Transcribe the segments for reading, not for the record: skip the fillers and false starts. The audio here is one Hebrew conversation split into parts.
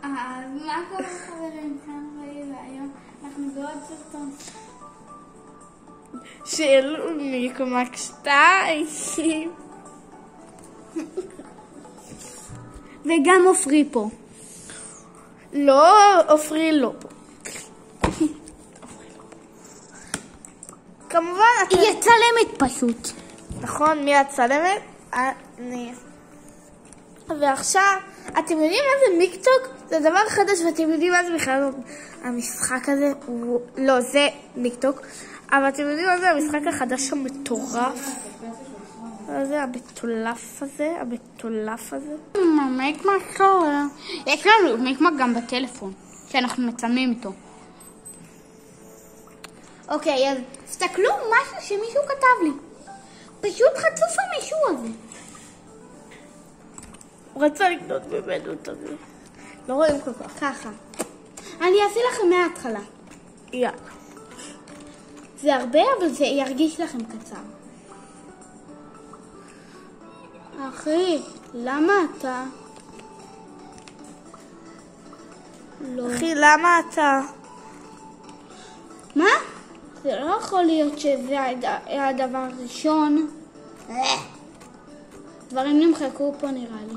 אז מה קורה חברים? כאן רועי והיום אנחנו בעוד סרטון של מיקמק 2 וגם עופרי פה. לא, עופרי לא פה. כמובן היא צלמת פשוט. נכון, מי הצלמת? אני. ועכשיו, אתם יודעים מה זה מיקטוק? זה דבר חדש, ואתם יודעים מה זה בכלל המשחק הזה? לא, זה מיקטוק. אבל אתם יודעים מה זה המשחק החדש המטורף? זה המטולף הזה? מיקמק קורה. יש לנו מיקמק גם בטלפון, שאנחנו מצלמים איתו. אוקיי, אז תסתכלו משהו שמישהו כתב לי. פשוט חצוף המישהו הזה. הוא רצה לקנות ממנו את זה. לא רואים כל כך. ככה. אני אעשה לכם מההתחלה. יאללה. זה הרבה, אבל זה ירגיש לכם קצר. אחי, למה אתה? לא. אחי, למה אתה? מה? זה לא יכול להיות שזה הדבר הראשון. דברים נמחקו פה נראה לי.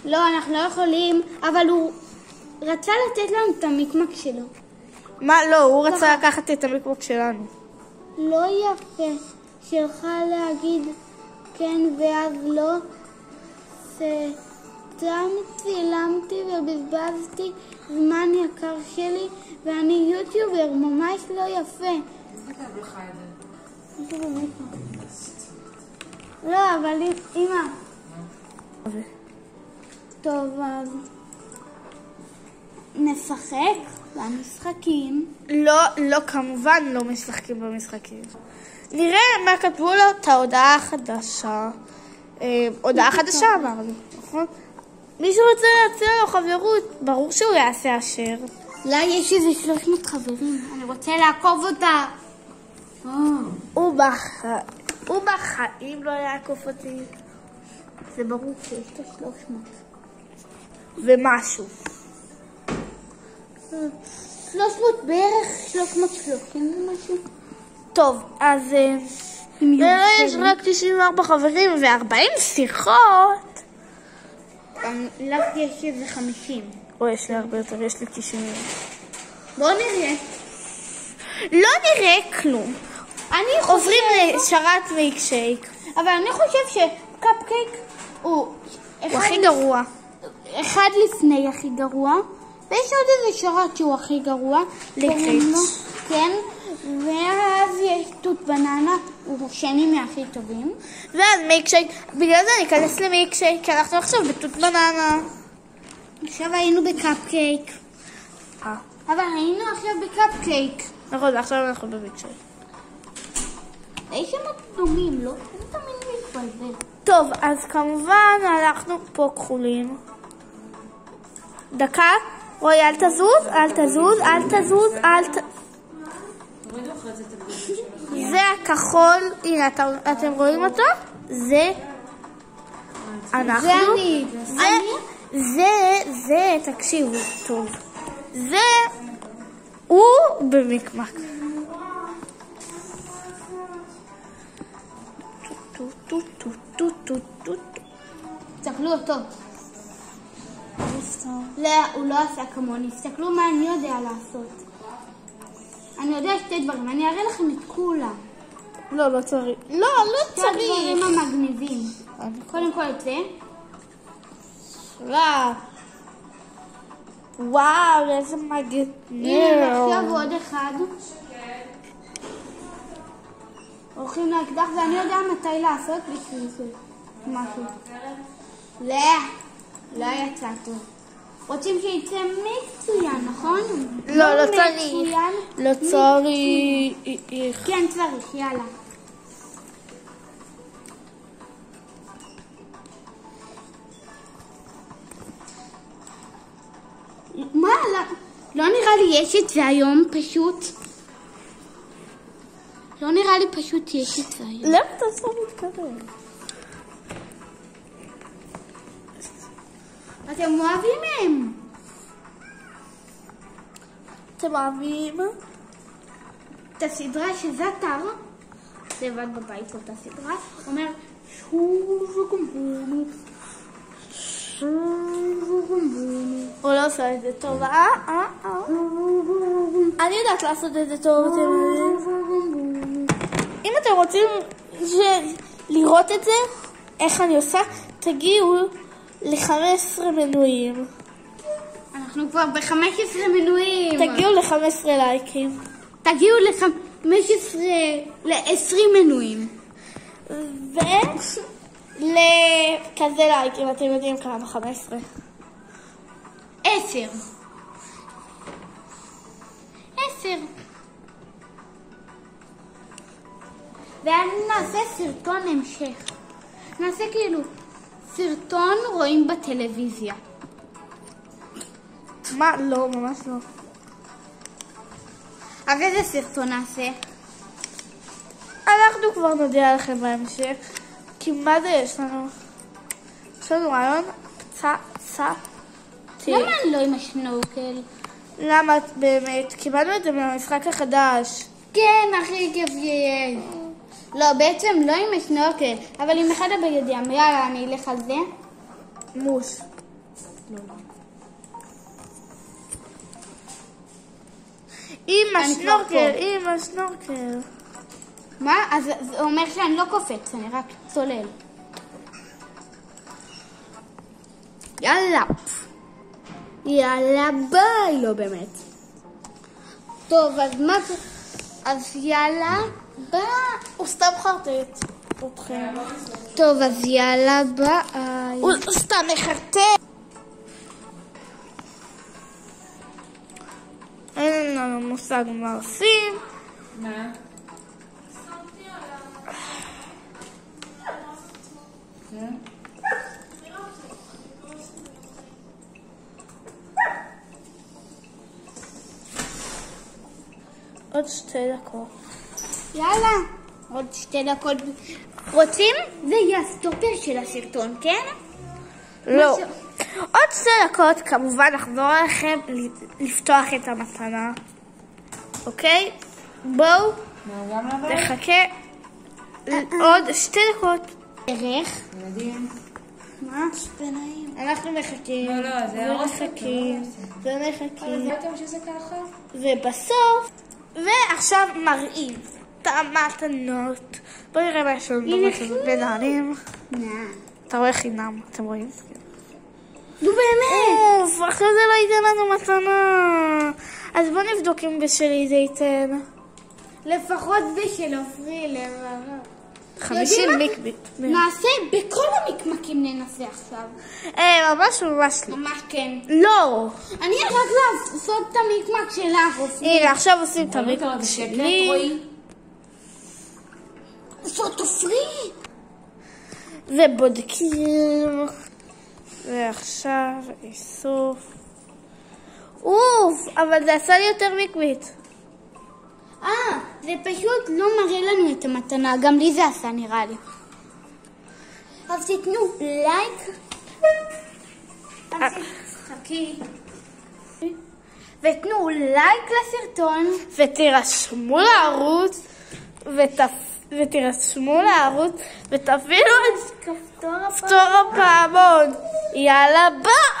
לא, אנחנו לא יכולים, אבל הוא רצה לתת לנו את המיקמק שלו. מה? לא, הוא רצה לקחת את המיקמק שלנו. לא יפה שלך להגיד כן ואז לא. סתם צילמתי ובזבזתי זמן יקר שלי ואני יוטיובר, ממש לא יפה. מי כתב לך את זה? לא, אבל אמא. טוב, אז נשחק במשחקים. לא, כמובן לא משחקים במשחקים. נראה מה כתבו לו את ההודעה החדשה. הודעה חדשה אמרנו, נכון? מישהו רוצה להציע לו חברות, ברור שהוא יעשה אשר. לא, יש איזה 300 חברים, אני רוצה לעקוב אותה. הוא בחיים לא יעקוף אותי. זה ברור שיש לו 300. ומשהו. 300 בערך, 330 ומשהו. טוב, אז יש רק 94 חברים ו40 שיחות. לך יש איזה 50. או, יש לי הרבה יותר, יש לי 90. בואו נראה. לא נראה כלום. עוברים לשרת מילקשייק. אבל אני חושב שקפקייק הוא הכי גרוע. אחד לפני הכי גרוע. ויש עוד איזה שרת שהוא הכי גרוע. לקריץ'. כן. ואז יש תות בננה, הוא שני מהכי טובים. ואז מילקשייק, בגלל זה אני אכנס למילקשייק, כי אנחנו עכשיו בתות בננה. עכשיו היינו בקפקייק. אבל היינו עכשיו בקפקייק. נכון, ועכשיו אנחנו במילקשייק. יש שמות דומים, לא? זה תמיד מתבלבל. טוב, אז כמובן אנחנו פה כחולים. דקה, רואי, אל תזוז. זה הכחול, הנה אתם רואים אותו? זה אנחנו. זה אני. זה, תקשיבו טוב. זה הוא במיקמק. תסתכלו אותו. לא, הוא לא עשה כמוני. תסתכלו מה אני יודע לעשות. אני יודע שתי דברים. אני אראה לכם את כולם. לא צריך. לא שתי הדברים המגניבים. קודם כל את זה. וואו, איזה מגניב. הנה, עכשיו עוד אחד. הולכים לאקדח ואני יודע מתי לעשות בשביל זה. משהו. לא יצא טוב. רוצים שיצא מצוין, נכון? לא צריך. לא צריך. כן צריך, יאללה. מה? לא נראה לי יש את זה היום פשוט. לא נראה לי פשוט יש את זה היום. למה אתה עושה מתקרב? אתם אוהבים הם. אתם אוהבים? את הסדרה שזה אתר, לבד בבית אותה סדרה, אומר שוב גומבונו. הוא לא עושה את זה טוב. אני יודעת לעשות את זה טוב, אתם יודעים. אם אתם רוצים לראות את זה, איך אני עושה, תגיעו ל-15 מנויים. אנחנו כבר ב-15 מנויים. תגיעו ל-15 לייקים. תגיעו ל-15, ל-20 מנויים. לכזה לייקים, אתם יודעים כמה? 15. 10. ונעשה סרטון המשך. נעשה כאילו סרטון רואים בטלוויזיה. מה? לא, ממש לא. אז איזה סרטון נעשה? אנחנו כבר נודיע לכם בהמשך. כי מה זה יש לנו? יש לנו רעיון פצצה. למה אני לא עם השנורקל? למה באמת? קיבלנו את זה מהמשחק החדש. כן, הכי כיף יש. לא, בעצם לא עם השנורקל, אבל עם אחד הבגדים. יאללה, אני אלך על זה. מוש. לא. עם השנורקל. מה? אז זה אומר שאני לא קופץ, אני רק צולל. יאללה ביי, לא באמת. טוב, אז מה זה? אז יאללה ביי. הוא סתם חרטט אתכם. טוב, אז יאללה ביי. הוא סתם מחרטט. אין לנו מושג מה עושים. מה? עוד 2 דקות. יאללה, עוד 2 דקות. רוצים? זה יהיה הסטופר של הסרטון, כן? לא. עוד 2 דקות, כמובן נחזור עליכם לפתוח את המתנה. אוקיי? בואו נחכה עוד 2 דקות. ערך. ילדים. מה? ביניים. אנחנו מחכים. לא, זה הורס. ומחכים. ידעתם שזה ככה? ובסוף, ועכשיו מראים את המתנות. בואו נראה מה יש לנו בנעלים. אתה רואה חינם, אתם רואים? נו באמת. אחרי זה לא ייתן לנו מתנה. אז בואו נבדוק אם בשלי זה ייתן. לפחות בשל עופרי לררה. 50 מיקביט. נעשה בכל המקמקים ננסה עכשיו. ממש לא. ממש כן. לא. אני רק לעשות את המקמק שלך, עופרי. הנה, עכשיו עושים את המיקביט בשקט, שלי. רואי. זאת עופרי. ובודקים. ועכשיו איסוף. אבל זה עשה לי יותר מיקביט. זה פשוט לא מראה לנו את המתנה, גם לי זה עשה נראה לי. אז תתנו לייק. חכי. ותנו לייק לסרטון. ותירשמו לערוץ. ותפעילו את כפתור הפעמון. יאללה ביי.